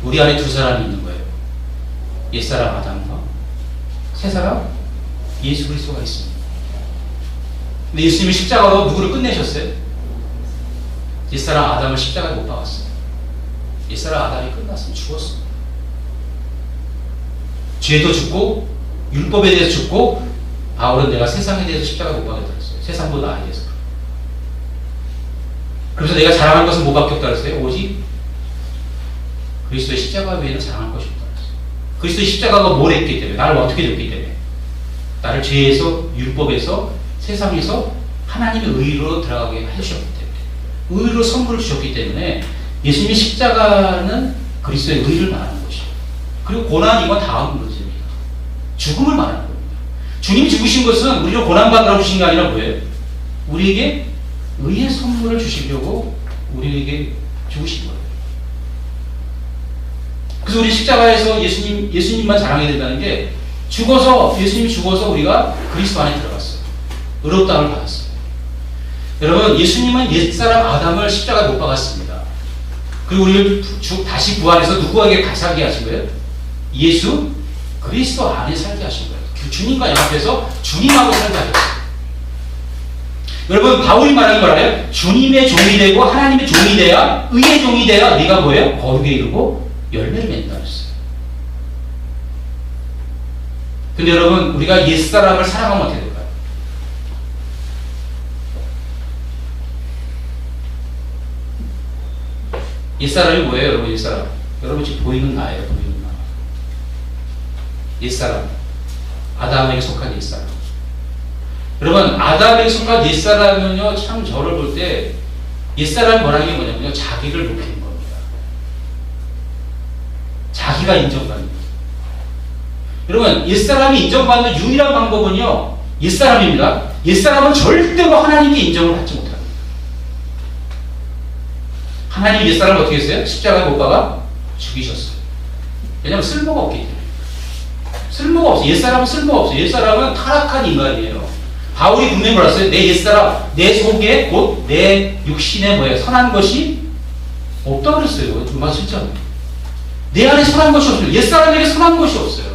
우리 안에 두 사람이 있는 거예요. 옛사람 아담과 새사람 예수 그리스도가 있습니다. 근데 예수님이 십자가로 누구를 끝내셨어요? 옛사람 아담을 십자가에 못 박았어요. 옛사람 아담이 끝났으면 죽었어요. 죄도 죽고 율법에 대해서 죽고, 바울은 내가 세상에 대해서 십자가에 못 박였다 그랬어요. 세상보다 나에 대해서. 그래서 내가 자랑할 것은 뭐 밖에 없다 그랬어요? 오직 그리스도의 십자가 외에는 자랑할 것이 없다 그랬어요. 그리스도의 십자가가 뭘 했기 때문에, 나를 어떻게 됐기 때문에, 나를 죄에서, 율법에서, 세상에서 하나님의 의로 들어가게 해주셨기 때문에, 의로 선물을 주셨기 때문에, 예수님의 십자가는 그리스도의 의를 말하는 것이에요. 그리고 고난, 이건 다음 문제입니다. 죽음을 말하는 겁니다. 주님이 죽으신 것은 우리를 고난받으라고 주신 게 아니라 뭐예요? 우리에게 의의 선물을 주시려고 우리에게 죽으신 거예요. 그래서 우리 십자가에서 예수님만 자랑해야 된다는 게, 예수님이 죽어서 우리가 그리스도 안에 들어갔어요. 의롭다함을 받았어요. 여러분, 예수님은 옛사람 아담을 십자가에 못 박았습니다. 그리고 우리를 다시 부활해서 누구에게 같이 살게 하신 거예요? 예수 그리스도 안에 살게 하신 거예요. 주님과 연합해서 주님하고 살게 하셨어요. 여러분, 바울이 말하는 걸 알아요? 주님의 종이 되고 하나님의 종이 돼야, 의의 종이 돼야 네가 뭐예요? 거룩에 이르고 열매를 맺는다 그랬어요. 근데 여러분, 우리가 옛사람을 사랑하면 어떻게 될까요? 옛사람이 뭐예요, 여러분? 옛사람. 여러분 지금 보이는 나예요, 보이는 나. 옛사람. 아담에게 속한 옛사람. 여러분, 아담에게 속한 옛사람은요, 참 저를 볼 때, 옛사람이 뭐라는 게 뭐냐면요, 자기를 높이는 겁니다. 자기가 인정받는 거예요. 여러분, 옛사람이 인정받는 유일한 방법은요, 옛사람입니다. 옛사람은 절대로 하나님께 인정을 받지 못합니다. 하나님이 옛사람을 어떻게 했어요? 십자가에 못 박아 죽이셨어요. 왜냐하면 쓸모가 없기 때문에. 쓸모가 없어요. 옛사람은 쓸모가 없어요. 옛사람은 타락한 인간이에요. 바울이 분명히 말했어요. 내 옛사람, 내 속에 곧 내 육신에 뭐예요? 선한 것이 없다고 그랬어요. 정말 진짜. 내 안에 선한 것이 없어요. 옛사람에게 선한 것이 없어요.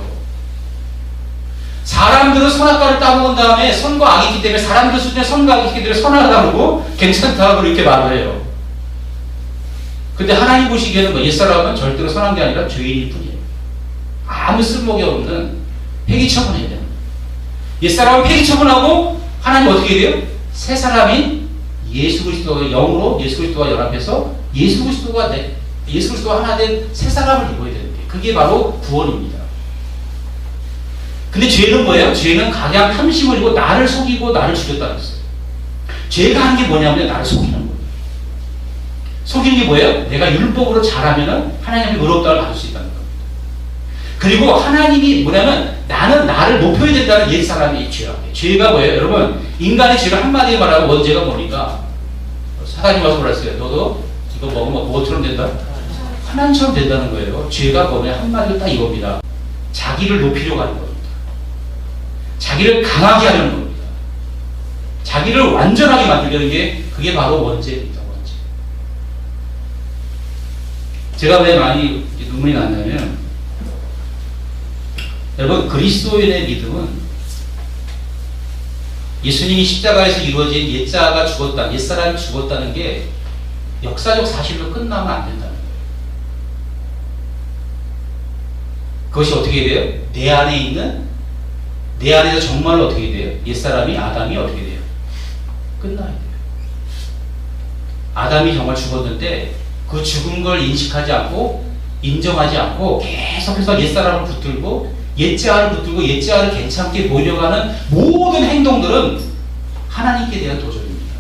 사람들은 선악과를 따먹은 다음에 선과 악이 있기 때문에, 사람들 수준에 선과 악이 있기 때문에 선하다고 그러고 괜찮다고 이렇게 말을 해요. 근데 하나님 보시기에는 뭐 옛사람은 절대로 선한 게 아니라 죄인일 뿐이에요. 아무 쓸모가 없는 폐기처분해야 돼요. 옛사람은 폐기처분하고, 하나님 어떻게 돼요? 새 사람인 예수 그리스도의 영으로 예수 그리스도와 연합해서 예수 그리스도가 하나 된 새 사람을 입어야 되는 게, 그게 바로 구원입니다. 근데 죄는 뭐예요? 죄는 가장 탐심을 입고 나를 속이고 나를 죽였다고 했어요. 죄가 하는 게 뭐냐면 나를 속이는 거예요. 속이는 게 뭐예요? 내가 율법으로 잘하면은 하나님의 의롭다를 받을 수 있다는 겁니다. 그리고 하나님이 뭐냐면, 나는 나를 높여야 된다는 옛사람이 죄가. 죄가 뭐예요? 여러분, 인간의 죄가 한마디로 말하면 원죄가 뭡니까? 사단이 와서 그랬어요. 너도 이거 먹으면 뭐처럼 된다? 하나님처럼 된다는 거예요. 죄가 뭐냐? 한마디로 딱 이겁니다. 자기를 높이려고 하는 겁니다. 자기를 강하게 하려는 겁니다. 자기를 완전하게 만들려는 게, 그게 바로 원죄입니다. 원죄. 제가 왜 많이 눈물이 났냐면, 여러분, 그리스도인의 믿음은 예수님이 십자가에서 이루어진 옛자가 죽었다, 옛사람이 죽었다는 게 역사적 사실로 끝나면 안 된다는 거예요. 그것이 어떻게 돼요? 내 안에서 정말로 어떻게 돼요? 옛사람이, 아담이 어떻게 돼요? 끝나야 돼요. 아담이 정말 죽었는데 그 죽은 걸 인식하지 않고 인정하지 않고 계속해서 옛사람을 붙들고 옛자를 붙들고 옛자를 괜찮게 보려고 하는 모든 행동들은 하나님께 대한 도전입니다.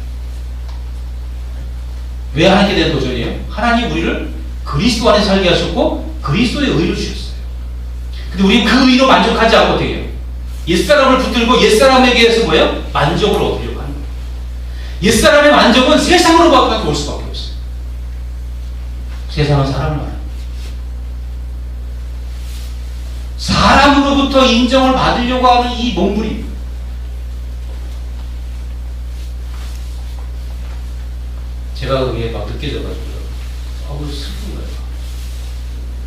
왜 하나님께 대한 도전이에요? 하나님 우리를 그리스도 안에 살게 하셨고 그리스도의 의를 주셨어요. 근데 우리는 그 의로 만족하지 않고 어떻게 해요? 옛사람을 붙들고 옛사람에게서 뭐예요? 만족을 얻으려고 하는 거예요. 옛사람의 만족은 세상으로밖에 올 수밖에 없어요. 세상은 사람을 말합니다. 사람으로부터 인정을 받으려고 하는 이 몸부림. 제가 그게 막 느껴져가지고요. 슬픈 거예요.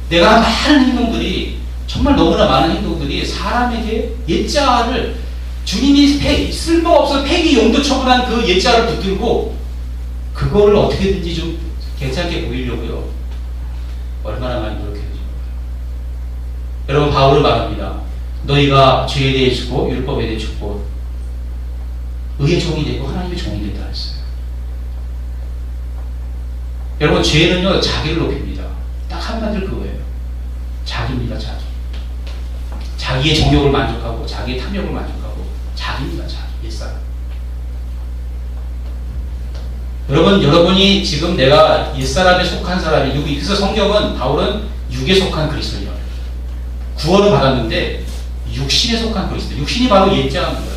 내가 많은 행동들이, 정말 너무나 많은 행동들이 사람에게 옛자를 주님이 쓸모없어 폐기 용도 처분한 그 옛자를 붙들고 그거를 어떻게든지 좀 괜찮게 보이려고요. 얼마나 많이 노력했는지. 여러분, 바울은 말합니다. 너희가 죄에 대해 죽고 율법에 대해 죽고 의의 종이 되고 하나님의 종이 된다 했어요. 여러분, 죄는요 자기를 높입니다. 딱 한마디로 그거예요. 자기입니다. 자기의 정욕을 만족하고 자기의 탐욕을 만족하고 자기입니다. 옛사람. 여러분이 지금 내가 옛사람에 속한 사람이 육이, 그래서 성경은 바울은 육에 속한 그리스도예요. 구원을 받았는데 육신에 속한 그리스도. 육신이 바로 옛자입니다.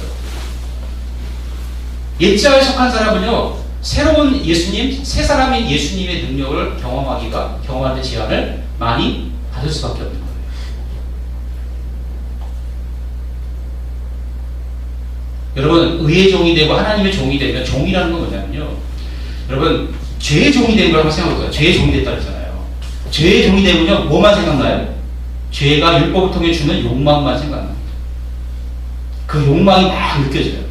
옛자에 속한 사람은요 새로운 예수님, 새 사람인 예수님의 능력을 경험하는 제한을 많이 받을 수밖에 없는 거예요. 여러분, 의의 종이 되고 하나님의 종이 되면, 종이라는 건 뭐냐면요, 여러분, 죄의 종이 된 걸 한번 생각해보세요. 죄의 종이 됐다 그러잖아요. 죄의 종이 되면요 뭐만 생각나요? 죄가 율법을 통해 주는 욕망만 생각납니다. 그 욕망이 막 느껴져요.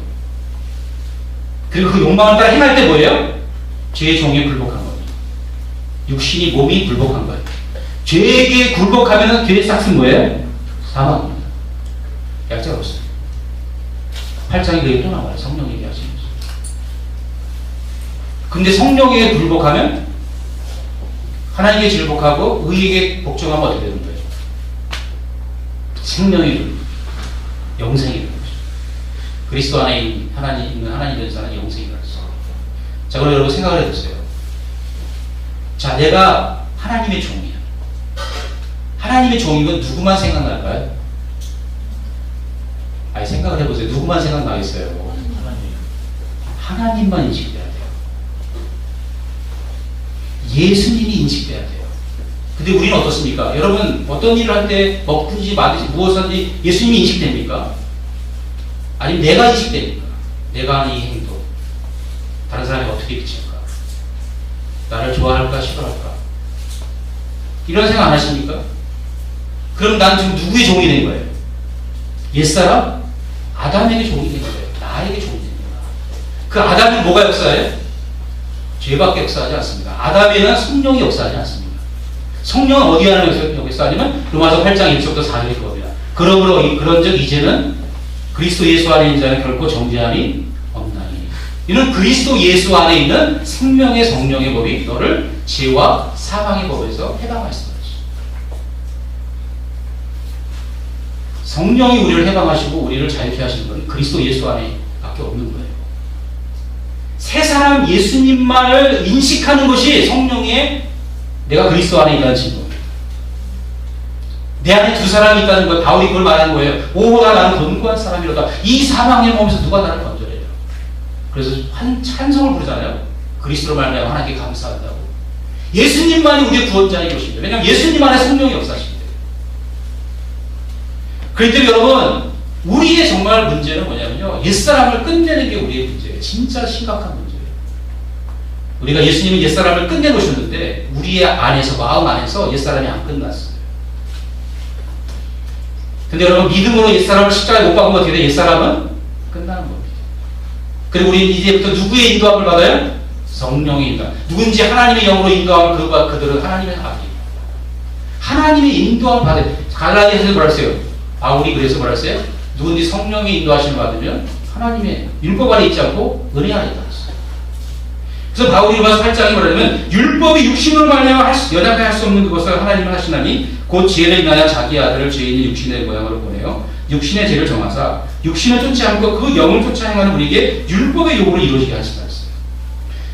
그리고 그 욕망을 따라 행할 때 뭐예요? 죄의 종에 굴복한 겁니다. 육신이, 몸이 굴복한 거예요. 죄에게 굴복하면 죄의 싹은 뭐예요? 사망입니다. 약자가 없어요. 8장에 그게 또 나와요. 성령 얘기하시는 거죠. 근데 성령에게 굴복하면 하나님께 굴복하고 의에게 복종하면 어떻게 되는 거예요? 생명이 이루어집니다. 영생이 이루어집니다. 그리스도 안에 있는 하나님 된 사람은 영생이 이루어집니다. 자, 그럼 여러분 생각을 해보세요. 자, 내가 하나님의 종이야. 하나님의 종이면 누구만 생각날까요? 아니, 생각을 해보세요. 누구만 생각나겠어요? 하나님만 인식돼야 돼요. 예수님이 인식돼야 돼요. 근데 우리는 어떻습니까? 여러분, 어떤 일을 할 때 먹든지 마든지 무엇이든지 예수님이 인식됩니까? 아니면 내가 인식됩니까? 내가 하는 이 행동 다른 사람이 어떻게 비칠까? 나를 좋아할까 싫어할까? 이런 생각 안 하십니까? 그럼 난 지금 누구의 종이 된 거예요? 옛사람? 아담에게 종이 된 거예요. 나에게 종이 된 거야. 그 아담은 뭐가 역사해요? 죄밖에 역사하지 않습니다. 아담에는 성령이 역사하지 않습니다. 성령은 어디 하는 역사하냐면 로마서 8장 1절부터 4절일 겁니다. 그러므로 그런즉 이제는 그리스도 예수 안에 있는 자는 결코 정죄함이 없나니. 이는 그리스도 예수 안에 있는 생명의 성령의 법이 너를 죄와 사망의 법에서 해방하였습니다. 성령이 우리를 해방하시고 우리를 자유케 하시는 건 그리스도 예수 안에 밖에 없는 거예요. 새 사람 예수님만을 인식하는 것이 성령의 내가 그리스도 안에 있다는 증거입니다. 내 안에 두 사람이 있다는 거예요. 바울이 그걸 말하는 거예요. 오호라 나는 곤고한 사람이로다. 이 사망의 몸에서 누가 나를 건져내요. 그래서 찬송을 부르잖아요. 그리스도로 말하면 하나님께 감사한다고. 예수님만이 우리의 구원자인 것입니다. 왜냐하면 예수님 안에 성령이 역사하십니다. 그렇기 때문에 여러분, 우리의 정말 문제는 뭐냐면요, 옛사람을 끝내는 게 우리의 문제예요. 진짜 심각한 문제예요. 우리가 예수님이 옛사람을 끝내놓으셨는데 우리의 안에서, 마음 안에서 옛사람이 안 끝났어요. 근데 여러분, 믿음으로 옛사람을 십자가에 못 박으면 어떻게 돼? 옛사람은 끝나는 겁니다. 그리고 우리는 이제부터 누구의 인도함을 받아요? 성령의 인도함. 누군지 하나님의 영으로 인도함을 그들은 하나님의 아들이에요. 하나님의 인도함을 받아요. 갈라디아서에서 뭐라 했어요? 바울이 그래서 뭐라 했어요? 누군지 성령의 인도하심을 받으면 하나님의 율법 안에 있지 않고 은혜 안에 있다 했어요. 그래서 바울이 로마서 8장에 뭐라냐면 율법이 육신으로 말미암아 연약하게 할 수 없는 그것을 하나님은 하시나니 곧 지혜를 인하여 자기 아들을 죄 있는 육신의 모양으로 보내요. 육신의 죄를 정하사 육신을 쫓지 않고 그 영을 쫓아 행하는 우리에게 율법의 요구를 이루어지게 하시다 했어요.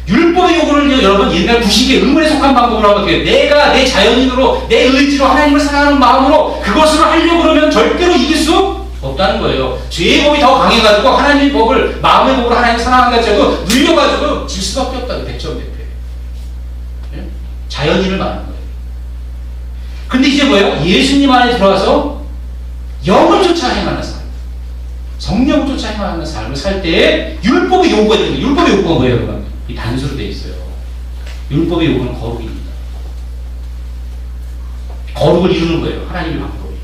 율법의 요구를 여러분 옛날 구식의 의문에 속한 방법으로 하면 어떻게 해요? 내가 내 자연인으로 내 의지로 하나님을 사랑하는 마음으로 그것으로 하려고 그러면 절대로 이길 수 없다는 거예요. 죄의 법이 더 강해가지고 하나님의 법을 마음의 법으로 하나님을 사랑한다 해도 눌려가지고 질 수밖에 없다. 100점 100회. 자연인을 말하는 거예요. 근데 이제 뭐예요? 예수님 안에 들어와서 영을 쫓아 행하는 삶, 성령을 쫓아 행하는 삶을 살 때에 율법의 요구가 있는 거예요. 율법의 요구가 뭐예요, 여러분? 이 단수로 되어 있어요. 율법의 요구는 거룩입니다. 거룩을 이루는 거예요. 하나님의 방법이.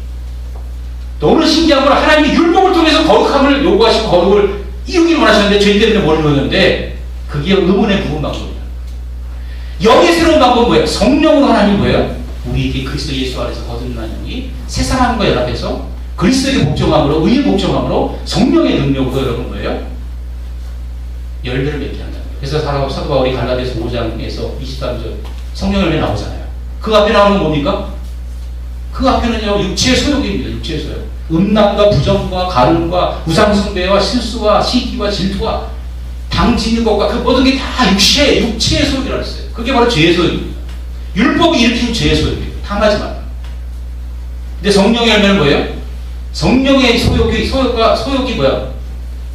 너무 신기한 건 하나님이 율법을 통해서 거룩함을 요구하시고 거룩을 이루기를 원하셨는데 죄 때문에 뭘 이루었는데 그게 의문의 부분 방법이에요. 영의 새로운 방법은 뭐예요? 성령으로 하나님 뭐예요? 우리에게 그리스도 예수 안에서 거듭난 영이 새 사람과 연합해서 그리스도에게 복종함으로 의의 복종함으로 성령의 능력으로 여러분 뭐예요? 열매를 맺게 한다. 그래서 사도 바울이 갈라디아서 5장에서 23절 성령 열매 나오잖아요. 그 앞에 나오는 건 뭡니까? 그 앞에는요 육체의 소욕입니다. 육체의 소욕. 음란과 부정과 가늠과 우상숭배와 실수와 시기와 질투와 당지는 것과 그 모든 게 다 육체의 소욕이라고 했어요. 그게 바로 죄의 소욕입니다. 율법이 일으킨 죄의 소욕이에요. 탐하지 마라. 근데 성령의 열매는 뭐예요? 성령의 소욕이 뭐야?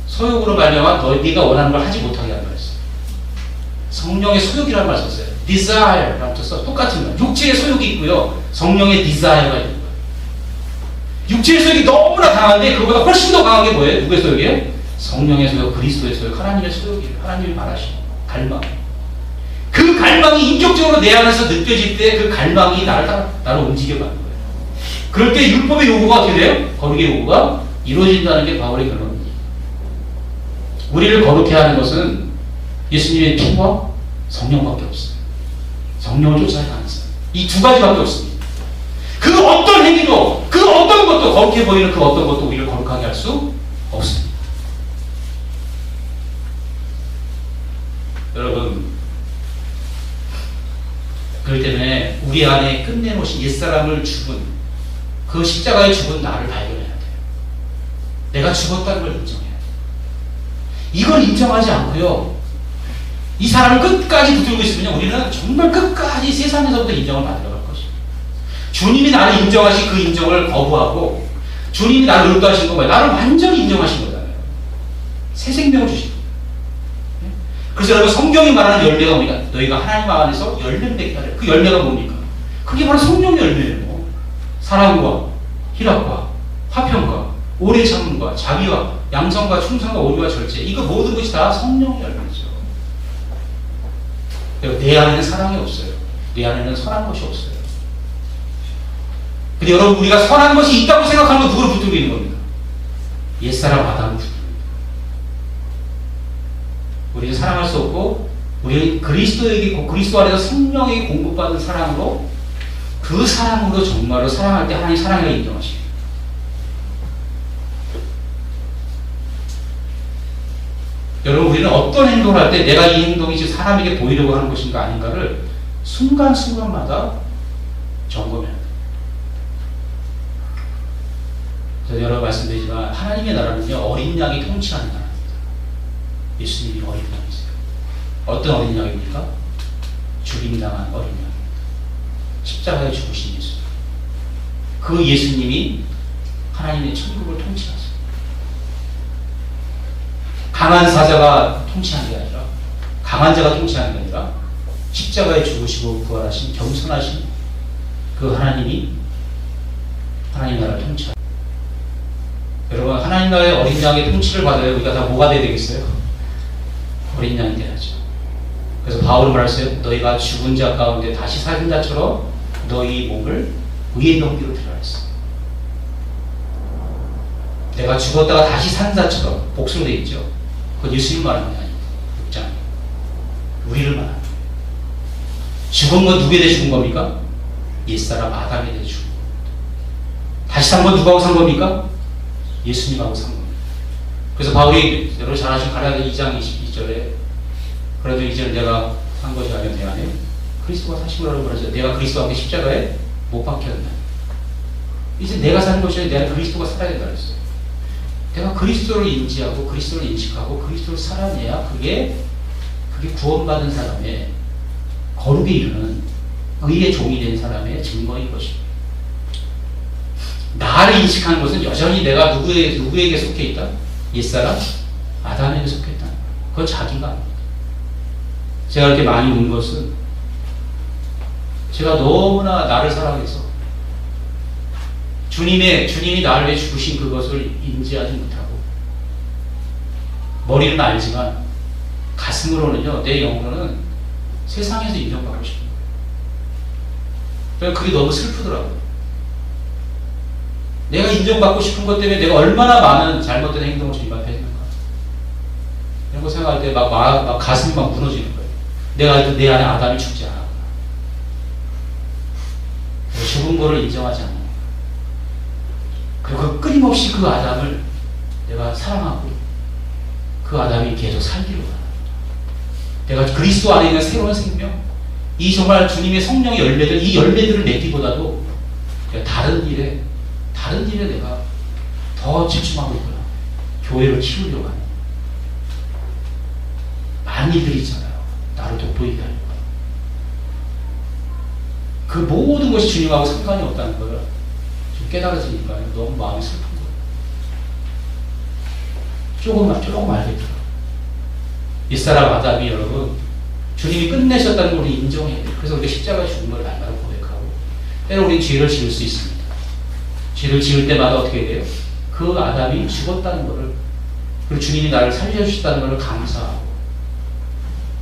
소욕으로 말미암아 네가 원하는 걸 하지 못하게 한다 했어요. 성령의 소욕이라는 말 썼어요. desire라고 써. 똑같은 말. 육체의 소욕이 있고요. 성령의 desire가 있는 거예요. 육체의 소욕이 너무나 강한데 그보다 훨씬 더 강한 게 뭐예요? 누구의 소욕이에요? 성령의 소욕, 그리스도의 소욕, 하나님의 소욕이에요. 하나님이 말하시는 갈망. 그 갈망이 인격적으로 내 안에서 느껴질 때 그 갈망이 나를 움직여가는 거예요. 그럴 때 율법의 요구가 어떻게 돼요? 거룩의 요구가 이루어진다는 게 바울의 결론입니다. 우리를 거룩해 하는 것은 예수님의 피와 성령밖에 없어요. 성령을 쫓아야 하는 삶. 이 두 가지밖에 없습니다. 그 어떤 행위도, 그 어떤 것도, 거룩해 보이는 그 어떤 것도 우리를 거룩하게 할 수 없습니다. 여러분, 그렇기 때문에 우리 안에 끝내놓으신 옛사람을 죽은 그 십자가에 죽은 나를 발견해야 돼요. 내가 죽었다는 걸 인정해야 돼요. 이걸 인정하지 않고요, 이 사람을 끝까지 붙들고 있으면 우리는 정말 끝까지 세상에서부터 인정을 받으러 갈 것입니다. 주님이 나를 인정하신 그 인정을 거부하고 주님이 나를 의도하신 거 뭐예요? 나를 완전히 인정하신 거잖아요. 새 생명을 주신 거예요. 그래서 여러분, 성경이 말하는 열매가 뭡니까? 너희가 하나님 안에서 열매를 맺게 하래. 그 열매가 뭡니까? 그게 바로 성령의 열매예요. 사랑과 희락과 화평과 오래 참음과 자비와 양성과 충성과 오류와 절제, 이거 모든 것이 다 성령의 열매죠. 내 안에는 사랑이 없어요. 내 안에는 선한 것이 없어요. 근데 여러분, 우리가 선한 것이 있다고 생각하는 건 누구를 붙들고 있는 겁니까? 옛사람 아담을 붙들고 있는 거예요. 우리는 사랑할 수 없고, 우리는 그리스도에게, 그리스도 안에서 성령에게 공급받은 사랑으로, 그 사랑으로 정말로 사랑할 때 하나님 사랑이라고 인정하십니다. 여러분, 우리는 어떤 행동을 할 때 내가 이 행동이 지금 사람에게 보이려고 하는 것인가 아닌가를 순간순간마다 점검해야 돼요. 제가 여러 번 말씀드리지만 하나님의 나라는요, 어린 양이 통치하는 나라입니다. 예수님이 어린 양이세요. 어떤 어린 양입니까? 죽임당한 어린 양. 십자가에 죽으신 예수. 그 예수님이 하나님의 천국을 통치하세요. 강한 사자가 통치하는 게 아니라, 강한 자가 통치하는 게 아니라 십자가에 죽으시고 부활하신 겸손하신 그 하나님이 하나님 나라를 통치하세요. 여러분, 하나님 나라의 어린 양의 통치를 받아야 우리가 다 뭐가 돼야 되겠어요? 어린 양이 돼야죠. 그래서 바울은 말했어요. 너희가 죽은 자 가운데 다시 살린 자처럼 너희 몸을 의의 병기로 드리라 했어. 내가 죽었다가 다시 산 자처럼 복수로 되어 있죠. 그건 예수님 말하는 게 아닙니다. 6장 우리를 말하는 거예요. 죽은 건 누구에 대해 죽은 겁니까? 옛사람 아담에 대해 죽은 겁니다. 다시 산 건 누구하고 산 겁니까? 예수님하고 산 겁니다. 그래서 바울이 여러분 잘 아시는 갈라디아 2장 22절에 그래도 이제는 내가 산 것이 아니라 내 안에 그리스도가 사심이라고 그러죠. 내가 그리스도와 함께 십자가에 못 박혔다. 이제 내가 사는 것이 아니라 내가 그리스도가 살아야 된다 그랬어요. 내가 그리스도를 인지하고 그리스도를 인식하고 그리스도를 살아내야 그게 구원받은 사람의 거룩에 이르는 의의 종이 된 사람의 증거인 것입니다. 나를 인식하는 것은 여전히 내가 누구에게 속해 있다? 옛사람 아담에게 속해 있다. 그건 자기가 아닙니다. 제가 이렇게 많이 운 것은 제가 너무나 나를 사랑해서 주님이 나를 위해 죽으신 그것을 인지하지 못하고 머리는 알지만 가슴으로는요, 내 영으로는 세상에서 인정받고 싶은 거예요. 그게 너무 슬프더라고요. 내가 인정받고 싶은 것 때문에 내가 얼마나 많은 잘못된 행동을 주님 앞에 했는가. 이런 거 생각할 때 막 가슴이 막 무너지는 거예요. 내가 내 안에 아담이 죽지 않았구나. 죽은 거를 인정하지 않는 거예요. 그리고 끊임없이 그 아담을 내가 사랑하고 그 아담이 계속 살기를 원합니다. 내가 그리스도 안에 있는 새로운 생명, 이 정말 주님의 성령의 열매들, 이 열매들을 맺기보다도 다른 일에 내가 더 집중하고 있구나. 교회를 키우려고 하는 많은 일들이 있잖아요. 나를 돋보이게 하려고. 그 모든 것이 주님하고 상관이 없다는 걸 좀 깨달아지니까 너무 마음이 슬픈 거예요. 조금 알겠더라고요. 옛사람 아담이 여러분 주님이 끝내셨다는 걸 우리 인정해야 돼요. 그래서 우리가 십자가에 죽은 걸 날마다 고백하고 때로 우리는 죄를 지을 수 있습니다. 죄를 지을 때마다 어떻게 돼요? 그 아담이 죽었다는 것을, 그리고 주님이 나를 살려주셨다는 것을 감사하고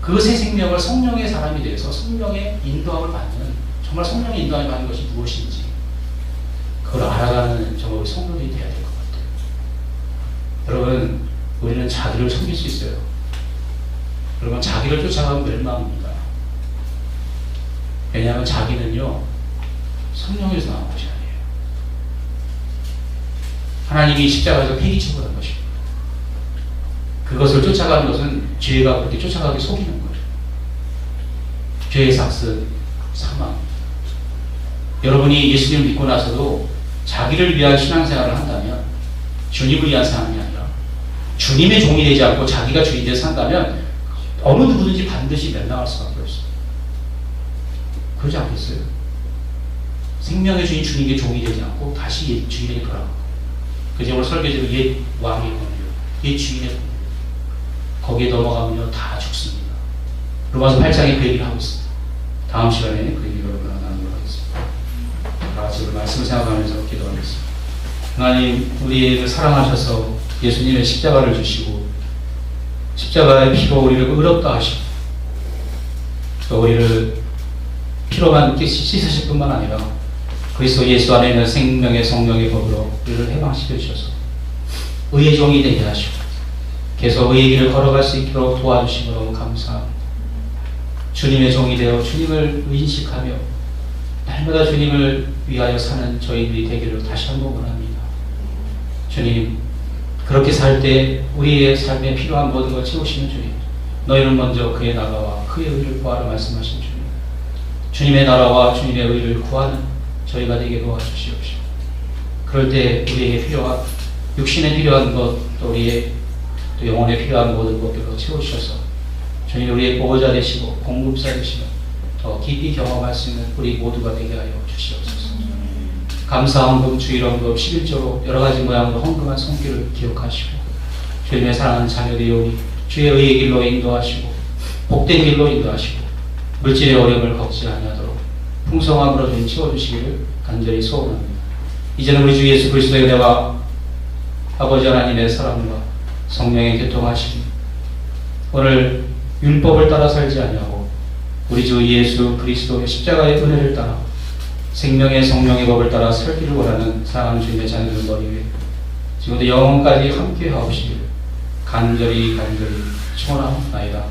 그 새 생명을 성령의 사람이 되어서 성령의 인도함을 받는, 정말 성령의 인도함을 받는 것이 무엇인지 그걸 알아가는 정말 성령이 되어야 될 것 같아요. 여러분, 우리는 자기를 섬길 수 있어요. 여러분, 자기를 쫓아가면 멸망입니다. 왜냐하면 자기는요, 성령에서 나온 것이 아니에요. 하나님이 십자가에서 폐기 처분한 것입니다. 그것을 쫓아가는 것은 죄가 그렇게 쫓아가게 속이는 거예요. 죄의 삭은 사망. 여러분이 예수님을 믿고 나서도 자기를 위한 신앙생활을 한다면, 주님을 위한 삶이 아니라 주님의 종이 되지 않고 자기가 주인이 되어 산다면 어느 누구든지 반드시 멸망할 수밖에 없어요. 그러지 않겠어요? 생명의 주인 주님의 종이 되지 않고 다시 옛 주인에게 돌아가고, 그래서 오늘 설계대로 옛 왕의 권유, 옛 주인의 권유, 거기에 넘어가면요 다 죽습니다. 로마서 8장에 그 얘기를 하고 있습니다. 다음 시간에 그 얘기를 나누도록 하겠습니다. 다 같이 그 말씀을 생각하면서 기도하겠습니다. 하나님, 우리를 사랑하셔서 예수님의 십자가를 주시고 십자가의 피로 우리를 의롭다 하시고 또 우리를 피로만 씻으실 뿐만 아니라 그리스도 예수 안에 있는 생명의 성령의 법으로 우리를 해방시켜 주셔서 의의 종이 되게 하시고 계속 의의 길을 걸어갈 수 있도록 도와주시고 너무 감사합니다. 주님의 종이 되어 주님을 인식하며 날마다 주님을 위하여 사는 저희들이 되기를 다시 한번 원합니다. 주님, 그렇게 살 때 우리의 삶에 필요한 모든 걸 채우시는 주님, 너희는 먼저 그의 나라와 그의 의를 구하라 말씀하신 주님, 주님의 나라와 주님의 의를 구하는 저희가 되게 도와주시옵시고, 그럴 때 우리에게 필요한, 육신에 필요한 것, 또 우리의 또 영혼에 필요한 모든 것들로 채우셔서 주님 우리의 보호자 되시고 공급사 되시고 더 깊이 경험할 수 있는 우리 모두가 되게 하여 주시옵소서. 감사헌금, 주일헌금, 11조로 여러 가지 모양으로 헌금한 손길을 기억하시고 주님의 사랑하는 자녀되어 주의 의의 길로 인도하시고 복된 길로 인도하시고 물질의 어려움을 겪지 아니하도록 풍성함으로 주님 채워주시기를 간절히 소원합니다. 이제는 우리 주 예수 그리스도의 은혜와 아버지 하나님의 사랑과 성령의 교통하심, 오늘 율법을 따라 살지 아니하고 우리 주 예수 그리스도의 십자가의 은혜를 따라 생명의 성령의 법을 따라 살기를 원하는 사랑하는 주님의 자녀들 머리 위에 지금도 영원까지 함께 하옵시길 간절히 간절히 축원하옵나이다.